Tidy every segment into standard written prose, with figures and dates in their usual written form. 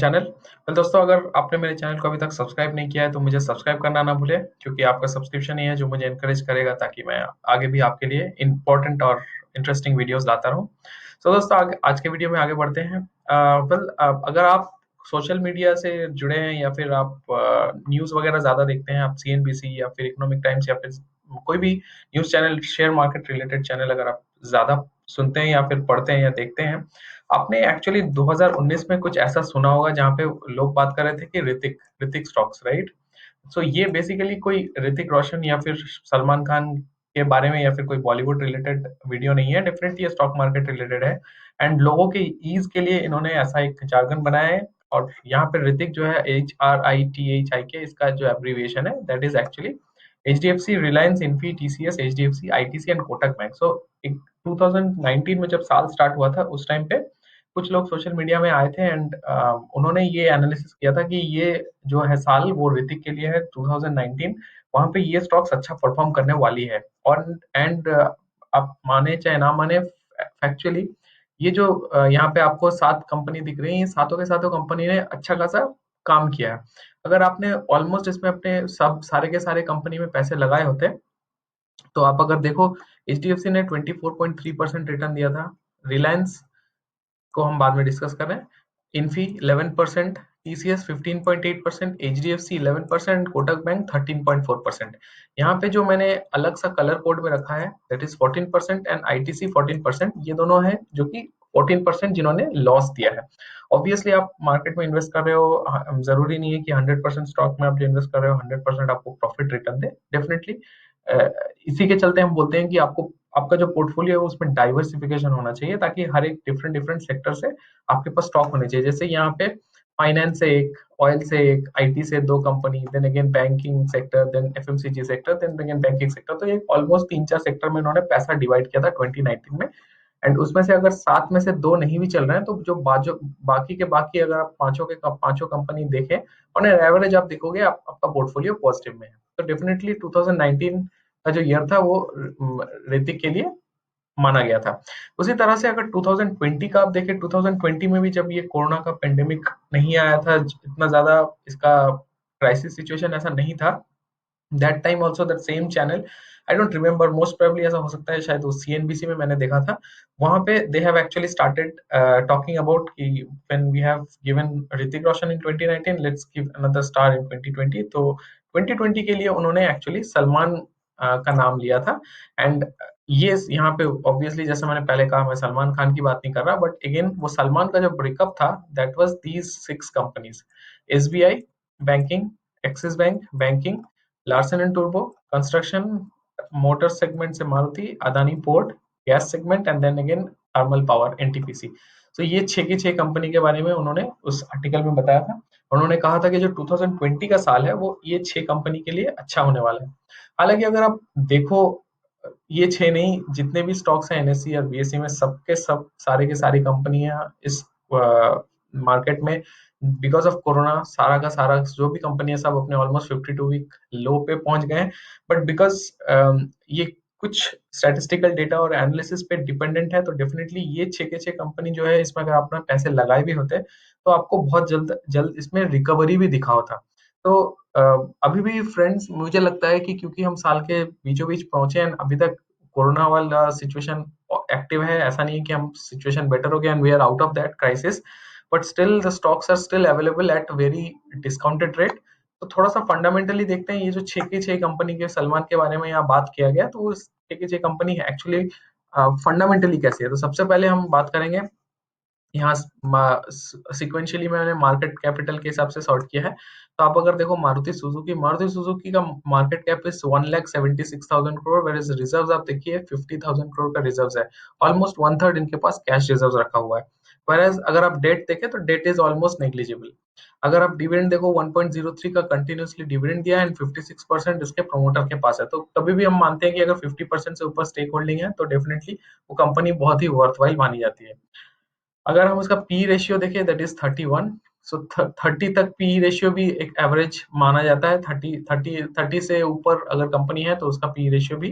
Channel. Well दोस्तों, अगर आपने मेरे चैनल को अभी तक सब्सक्राइब नहीं किया है तो मुझे सब्सक्राइब करना ना भूलें, क्योंकि आपका सब्सक्रिप्शन ही है जो मुझे एनकरेज करेगा ताकि मैं आगे भी आपके लिए इंपॉर्टेंट और इंटरेस्टिंग वीडियोस लाता रहूं। तो दोस्तों, आज के वीडियो में आगे बढ़ते हैं। अगर आप सोशल मीडिया से जुड़े हैं या फिर आप न्यूज़ वगैरह ज़्यादा देखते हैं, आप सीएनबीसी या फिर इकोनॉमिक टाइम्स या फिर कोई भी news channel, share market related channel अगर आप ज़्यादा सुनते हैं या फिर पढ़ते हैं या देखते हैं, आपने एक्चुअली 2019 में कुछ ऐसा सुना होगा जहाँ पे लोग बात कर रहे थे कि ऋतिक ऋतिक स्टॉक्स, राइट? सो ये बेसिकली कोई ऋतिक रोशन या फिर सलमान खान के बारे में या फिर कोई बॉलीवुड रिलेटेड वीडियो नहीं है, डेफिनेटली ये स्टॉक मार्केट रिलेटेड है। एंड लोगों के ईज के लिए इन्होंने ऐसा एक जार्गन बनाया है। और यहाँ पे ऋतिक जो है HRITHIK, इसका जो एब्रीविएशन है that is actually HDFC, Reliance, Infy, TCS, HDFC, ITC and Kotak bank. So 2019 में जब साल स्टार्ट हुआ था उस टाइम पे कुछ लोग सोशल मीडिया में आए थे एंड उन्होंने ये एनालिसिस किया था कि ये जो है साल वो ऋतिक के लिए है 2019। वहां पे ये स्टॉक्स अच्छा परफॉर्म करने वाली है। और एंड आप माने चाहे ना माने, फैक्चुअली ये जो यहाँ पे आपको 7 कंपनी दिख रही है, सातों के सातों कंपनी ने अच्छा खासा काम किया है। अगर आपने ऑलमोस्ट इसमें अपने सब सारे के सारे कंपनी में पैसे लगाए होते तो आप अगर देखो, HDFC ने 24.3% रिटर्न दिया था। रिलायंस को हम बाद में डिस्कस कर रहे हैं। Infy 11%, TCS 15.8%, HDFC 11%, Kotak bank 13.4%। यहाँ पे जो मैंने अलग सा कलर कोड में रखा है दैट इज 14% एंड ITC 14%, ये दोनों हैं जो कि 14% जिन्होंने लॉस दिया है। ऑब्वियसली आप मार्केट में इन्वेस्ट कर रहे हो, जरूरी नहीं है कि 100% स्टॉक में आप जो इन्वेस्ट कर रहे हो 100% आपको प्रॉफिट रिटर्न दे, डेफिनेटली। इसी के चलते हम बोलते हैं कि आपको आपका जो पोर्टफोलियो है उसमें डाइवर्सिफिकेशन होना चाहिए, ताकि हर एक डिफरेंट डिफरेंट सेक्टर से आपके पास स्टॉक होने चाहिए। जैसे यहाँ पे फाइनेंस से एक, ऑयल से एक, IT से 2 company, then again banking sector, then FMCG sector, then again banking sector. तो ये ऑलमोस्ट 3-4 सेक्टर में इन्होंने पैसा डिवाइड किया था 2019 में। एंड उसमें से अगर 7 में से 2 नहीं भी चल रहे हैं तो जो बाकी के बाकी, अगर आप पांचों कंपनी देखें ऑन एवरेज, आप देखोगे आपका पोर्टफोलियो पॉजिटिव में है। तो डेफिनेटली 2019 का जो ईयर था वो ऋतिक के लिए माना गया था। उसी तरह से अगर 2020 का आप देखें, 2020 में भी जब ये कोरोना का पेंडेमिक नहीं आया था, इतना ज्यादा इसका क्राइसिस सिचुएशन ऐसा नहीं था, that time also that same channel, I don't remember, most probably ऐसा हो सकता है शायद वो CNBC में मैंने देखा था। वहां पे they have actually started talking about कि when we have given Hrithik Roshan in 2019, let's give another star in 2020। तो 2020 के लिए उन्होंने एक्चुअली सलमान का नाम लिया था। एंड ये यहाँ पे ऑब्वियसली, जैसे मैंने पहले कहा, मैं सलमान खान की बात नहीं कर रहा, बट अगेन वो सलमान का जो ब्रेकअप था that was these 6 companies: SBI banking, Axis bank banking, Larsen and Toubro construction, motor segment से Maruti, Adani port, gas segment and then again thermal power, NTPC। तो ये 6 की 6 कंपनी के बारे में उन्होंने उस आर्टिकल में बताया था। उन्होंने कहा था कि जो 2020 का साल है वो ये 6 कंपनी के लिए अच्छा होने वाला है। हालांकि अगर आप देखो, ये 6 नहीं, जितने भी स्टॉक्स हैं NSE और BSE में, सबके सब सारे के सारी कंपनियां इस मार्केट में बिकॉज ऑफ कोरोना, सारा का सारा जो भी कंपनी है सब अपने ऑलमोस्ट 52 वीक लो पे पहुंच गए हैं। बट बिकॉज ये कुछ स्टैटिस्टिकल डेटा और एनालिसिस पे डिपेंडेंट है, तो डेफिनेटली ये 6 के 6 कंपनी जो है, इसमें अगर आपने पैसे लगाए भी होते तो आपको बहुत जल्द जल्द इसमें रिकवरी भी दिखा होता। तो अभी भी फ्रेंड्स, मुझे लगता है कि क्योंकि हम साल के बीचों बीच पहुंचे हैं, अभी तक कोरोना वाला सिचुएशन एक्टिव है, ऐसा नहीं है कि हम सिचुएशन बेटर हो गया and we are out of that crisis, but still the stocks are still available at very discounted rate. तो थोड़ा सा फंडामेंटली देखते हैं, ये जो 6 की 6 कंपनी के सलमान के बारे में यहाँ बात किया गया, तो उस 6 की 6 कंपनी एक्चुअली फंडामेंटली कैसी है। तो सबसे पहले हम बात करेंगे यहाँ, सिक्वेंशियली मैंने मार्केट कैपिटल के हिसाब से सॉर्ट किया है। तो आप अगर देखो, मारुति सुजुकी का market cap is 1,76,000 crore, where is reserve आप देखिए 50,000 करोड़ का रिजर्व है। ऑलमोस्ट 1/3 इनके पास कैश रिजर्व रखा हुआ है। वेयर अगर आप डेट देखें तो डेट इज ऑलमोस्ट नेग्लिजिबल। अगर आप डिविडेंड देखो, 1.03 का कंटिन्यूसली डिविडेंड दिया है एंड 56% इसके प्रोमोटर के पास है। तो कभी भी हम मानते हैं कि अगर 50% से ऊपर स्टेक होल्डिंग है तो डेफिनेटली वो कंपनी बहुत ही वर्थवाइल मानी जाती है। अगर हम उसका पी रेशियो देखें दैट इज 31। सो 30 तक पी रेशियो भी एक एवरेज माना जाता है। 30 से ऊपर अगर कंपनी है तो उसका पी रेशियो भी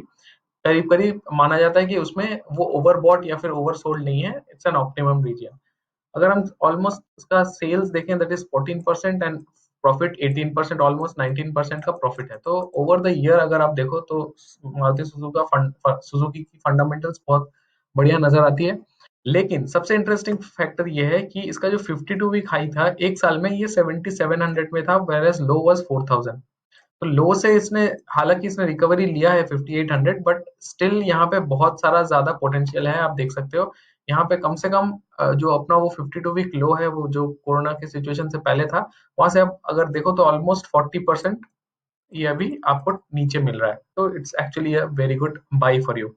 करीब करीब माना जाता है कि उसमें वो ओवरबॉट या फिर ओवरसोल्ड नहीं है, इट्स एन ऑप्टिमम रीजन। अगर हम ऑलमोस्ट उसका सेल्स देखें that is 14% and profit 18%, almost 19% का प्रॉफिट है। तो ओवर द ईयर अगर आप देखो तो मारुति सुजुकी की फंडामेंटल्स बहुत बढ़िया नजर आती है। लेकिन सबसे इंटरेस्टिंग फैक्टर ये है कि इसका जो 52 वीक हाई था एक साल में, ये 7700 में था, वेयर लो वाज 4000। तो लो से इसने, हालांकि इसने रिकवरी लिया है 5800, बट स्टिल यहाँ पे बहुत सारा ज्यादा पोटेंशियल है। आप देख सकते हो यहाँ पे कम से कम जो अपना वो 52 वीक लो है, वो जो कोरोना की सिचुएशन से पहले था, वहां से आप अगर देखो तो ऑलमोस्ट 40% ये अभी आपको नीचे मिल रहा है। तो it's actually a very good buy for you.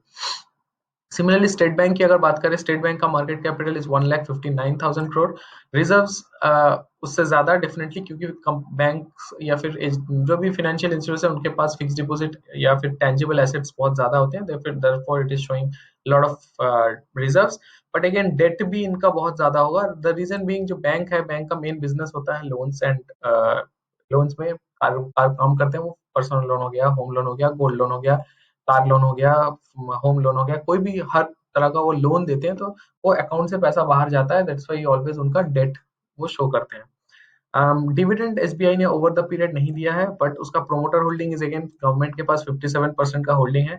Similarly state bank की अगर बात करें, स्टेट बैंक का market capital is 1,59,000 crore. Reserves उससे ज्यादा डेफिनेटली, क्योंकि बैंक या फिर जो भी फाइनेंशियल इंस्टीट्यूट है उनके पास फिक्स डिपॉजिट या फिर टेंजिबल एसेट्स बहुत ज्यादा होते हैं, therefore it is showing lot of reserves. But again debt भी इनका बहुत ज्यादा होगा। द रीजन बीइंग, जो बैंक है, बैंक का मेन बिजनेस होता है लोन्स एंड लोन्स में काम करते हैं वो। पर्सनल लोन हो गया, होम लोन हो गया, गोल्ड लोन हो गया, कार लोन हो गया, होम लोन हो गया, कोई भी हर तरह का वो लोन देते हैं, तो वो अकाउंट से पैसा बाहर जाता है, दैट्स व्हाई ऑलवेज उनका डेट वो शो करते हैं। डिविडेंड एसबीआई ने ओवर द पीरियड नहीं दिया है, बट उसका promoter holding is again government के पास 57% का होल्डिंग है।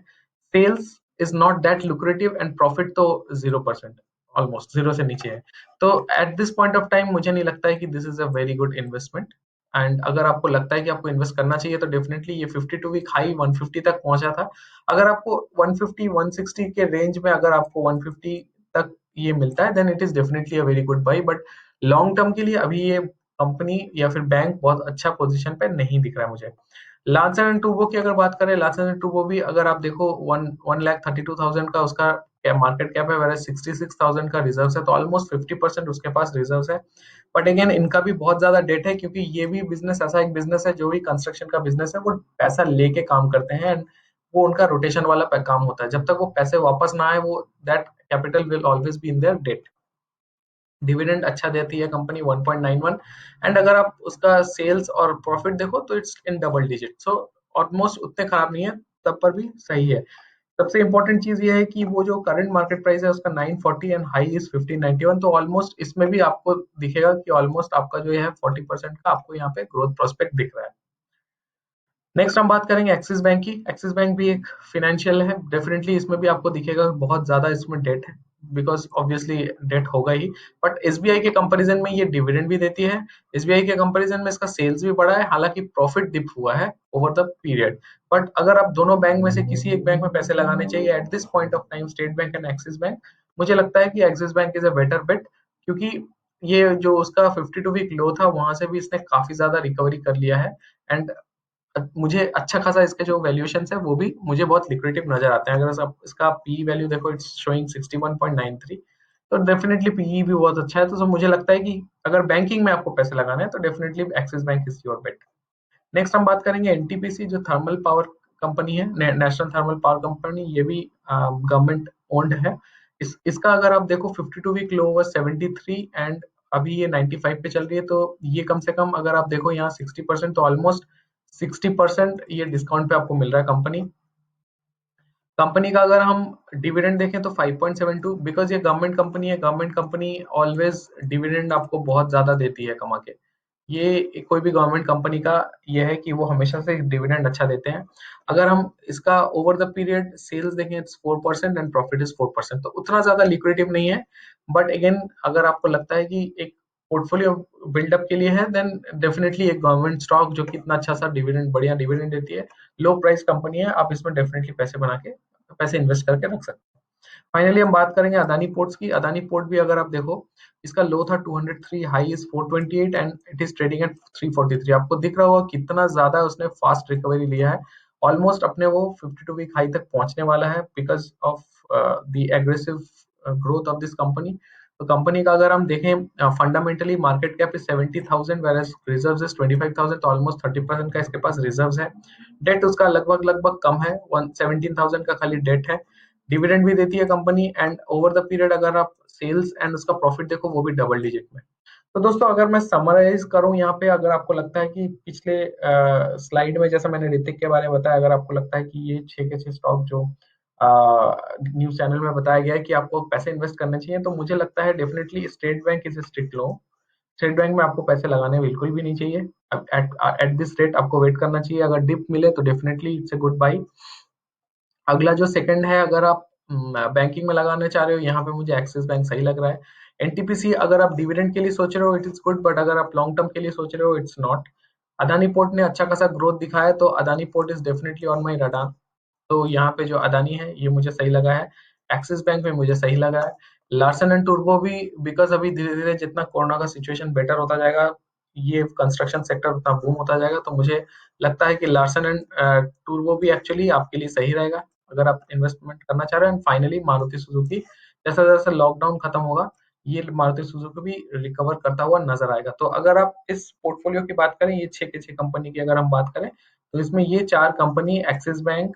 Sales is not that lucrative and profit तो 0%, ऑलमोस्ट जीरो से नीचे है। तो at this point of time मुझे नहीं लगता है कि this is a very good investment. And अगर आपको लगता है कि आपको इन्वेस्ट करना चाहिए तो डेफिनेटली ये 52 वीक हाई 150 तक पहुंचा था। अगर आपको 150 160 के रेंज में अगर आपको 150 तक ये मिलता है, then it is definitely a very good buy. But long term के लिए अभी ये कंपनी या फिर बैंक बहुत अच्छा पोजीशन पे नहीं दिख रहा है मुझे। लार्सन एंड टूबो की अगर बात करें, लार्सन एंड टूबो भी अगर आप देखो 1,32,000 का उसका मार्केट कैप है, वेयर 66,000 का रिजर्व है, तो ऑलमोस्ट 50% उसके पास रिजर्व है। बट अगेन इनका भी बहुत ज्यादा डेट है, क्योंकि ये भी बिजनेस ऐसा एक बिजनेस है, जो भी कंस्ट्रक्शन का बिजनेस है, वो पैसा लेके काम करते हैं एंड वो उनका रोटेशन वाला काम होता है। जब तक वो पैसे वापस ना आए, वो that capital will always be in their debt. Dividend अच्छा देती है कंपनी 1.91, एंड अगर आप उसका सेल्स और प्रॉफिट देखो तो it's in double digit, so almost उतने खराब नहीं है, तब पर भी सही है। सबसे इंपॉर्टेंट चीज ये है कि वो जो करंट मार्केट प्राइस है उसका 940 एंड हाई इज 1591, तो ऑलमोस्ट इसमें भी आपको दिखेगा कि ऑलमोस्ट आपका जो है 40% का आपको यहाँ पे ग्रोथ प्रोस्पेक्ट दिख रहा है। नेक्स्ट हम बात करेंगे एक्सिस बैंक की। एक्सिस बैंक भी एक फाइनेंशियल है, डेफिनेटली इसमें भी आपको दिखेगा बहुत ज्यादा इसमें डेट है, बिकॉज ऑब्वियसली डेट होगा ही। बट एसबीआई के कंपैरिजन में ये डिविडेंड भी देती है। एसबीआई के कंपैरिजन में इसका सेल्स भी बढ़ा है, हालांकि प्रॉफिट डिप हुआ है ओवर द पीरियड। बट अगर आप दोनों बैंक में से किसी एक बैंक में पैसे लगाने चाहिए at this point of time, State Bank and Axis bank, मुझे लगता है कि Axis bank is a better bet, क्योंकि ये जो उसका 52 वीक लो था वहां से भी इसने काफी ज्यादा रिकवरी कर लिया है। एंड मुझे अच्छा खासा इसके जो वैल्यूएशन है वो भी मुझे बहुत लिक्विडिटी नजर आते हैं। अगर आप इसका पी वैल्यू देखो, इट्स शोइंग 61.93, तो डेफिनेटली पीई भी बहुत अच्छा है। तो मुझे लगता है कि अगर बैंकिंग में आपको पैसे लगाना है तो definitely Axis bank is your bet. Next हम बात करेंगे एनटीपीसी, जो थर्मल पावर कंपनी है, नेशनल थर्मल पावर कंपनी, ये भी गवर्नमेंट ओन्ड है। इसका अगर आप देखो 52 वीक लो ओवर 73, एंड अभी ये 95 पे चल रही है, तो ये कम से कम अगर आप देखो यहाँ 60%, तो ऑलमोस्ट 60% ये डिस्काउंट पे आपको मिल रहा है कंपनी। कंपनी का अगर हम डिविडेंड देखें तो 5.72, बिकॉज ये गवर्नमेंट कंपनी है, गवर्नमेंट कंपनी ऑलवेज डिविडेंड आपको बहुत ज्यादा देती है कमा के। ये कोई भी गवर्नमेंट कंपनी का ये है कि वो हमेशा से डिविडेंड अच्छा देते हैं। अगर हम इसका ओवर द पीरियड सेल्स देखें, इट्स 4% एंड प्रॉफिट इज 4%, तो उतना ज्यादा लिक्विडिटी नहीं है। बट अगेन अगर आपको लगता है कि एक पोर्टफोलियो बिल्डअप के लिए है, देन डेफिनेटली एक गवर्नमेंट स्टॉक जो कि इतना अच्छा सा डिविडेंड, बढ़िया डिविडेंड देती है, लो प्राइस कंपनी है, आप इसमें डेफिनेटली पैसे बना के, पैसे इन्वेस्ट करके रख सकते हैं। फाइनली हम बात करेंगे अदानी पोर्ट्स की। अदानी पोर्ट भी अगर आप देखो, इसका लो था 203, high is 428 and it is trading at 343। आपको दिख रहा होगा कितना ज्यादा उसने फास्ट रिकवरी लिया है, ऑलमोस्ट अपने वो 52 वीक हाई तक पहुंचने वाला है, because of the aggressive growth of this company. तो कंपनी का अगर हम देखें fundamentally, market cap is 70,000, where reserve is 25,000, तो ऑलमोस्ट 30% का इसके पास रिजर्व है। डेट उसका लगभग लगभग कम है, 17,000 का खाली डेट है। डिविडेंड भी देती है company, and over the period अगर आप सेल्स एंड उसका प्रॉफिट देखो वो भी डबल डिजिट में। तो दोस्तों अगर मैं समराइज करूं यहाँ पे, अगर आपको लगता है कि पिछले स्लाइड में जैसा मैंने ऋतिक के बारे में बताया, अगर आपको लगता है कि ये 6 के 6 स्टॉक जो न्यूज़ चैनल में बताया गया है कि आपको पैसे इन्वेस्ट करने चाहिए, तो मुझे लगता है definitely state bank is a strict law. State bank में आपको पैसे लगाने बिल्कुल भी नहीं चाहिए। अब एट दिस रेट आपको वेट करना चाहिए, अगर डिप मिले तो definitely it's a good buy. अगला जो सेकंड है, अगर आप बैंकिंग में लगाना चाह रहे हो, यहाँ पे मुझे एक्सिस बैंक सही लग रहा है। एनटीपीसी अगर आप डिविडेंड के लिए सोच रहे हो इट इज गुड, बट अगर आप लॉन्ग टर्म के लिए सोच रहे हो इट्स नॉट। अदानी पोर्ट ने अच्छा खासा ग्रोथ दिखाया है, तो Adani port is definitely on my radar. तो यहाँ पे जो अदानी है ये मुझे सही लगा है। एक्सिस बैंक में मुझे सही लगा है। लार्सन एंड टूर्बो भी, बिकॉज अभी धीरे धीरे जितना कोरोना का सिचुएशन बेटर होता जाएगा, ये कंस्ट्रक्शन सेक्टर उतना बूम होता जाएगा, तो मुझे लगता है कि लार्सन एंड टूर्बो भी एक्चुअली आपके लिए सही रहेगा अगर आप इन्वेस्टमेंट करना चाह रहे हो। एंड फाइनली मारुति सुजुकी, जैसा जैसा लॉकडाउन खत्म होगा ये मारुति सुजुकी भी रिकवर करता हुआ नजर आएगा। तो अगर आप इस पोर्टफोलियो की बात करें, ये 6 के 6 कंपनी की अगर हम बात करें, तो इसमें ये 4 कंपनी, एक्सिस बैंक,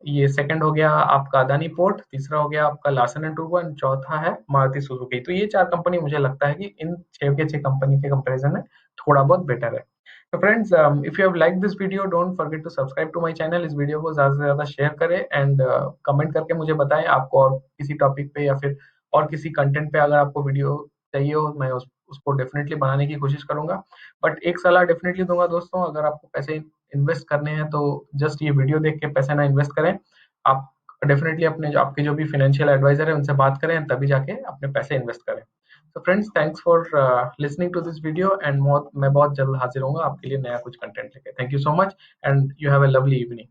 ये सेकंड हो गया आपका अदानी पोर्ट, तीसरा हो गया आपका लार्सन एंड टूब्रो, एंड चौथा है मारुति सुजुकी। तो ये 4 कंपनी मुझे लगता है कि इन 6 के 6 कंपनी के कंपैरिजन में थोड़ा बहुत बेटर है। तो friends, if you have like this video, don't forget to subscribe to my channel. इस वीडियो को ज्यादा से ज्यादा शेयर करें, एंड कमेंट करके मुझे बताएं आपको और किसी टॉपिक पे या फिर और किसी कंटेंट पे अगर आपको वीडियो चाहिए हो, मैं उसको डेफिनेटली बनाने की कोशिश करूंगा। बट एक सलाह डेफिनेटली दूंगा दोस्तों, अगर आपको पैसे इन्वेस्ट करने हैं तो जस्ट ये वीडियो देख के पैसे ना इन्वेस्ट करें। आप डेफिनेटली अपने जो आपके जो भी फाइनेंशियल एडवाइजर है उनसे बात करें, तभी जाके अपने पैसे इन्वेस्ट करें। तो friends, thanks for listening to this video, and मैं बहुत जल्द हाजिर होऊंगा आपके लिए नया कुछ कंटेंट लेके। Thank you so much, and you have a lovely evening.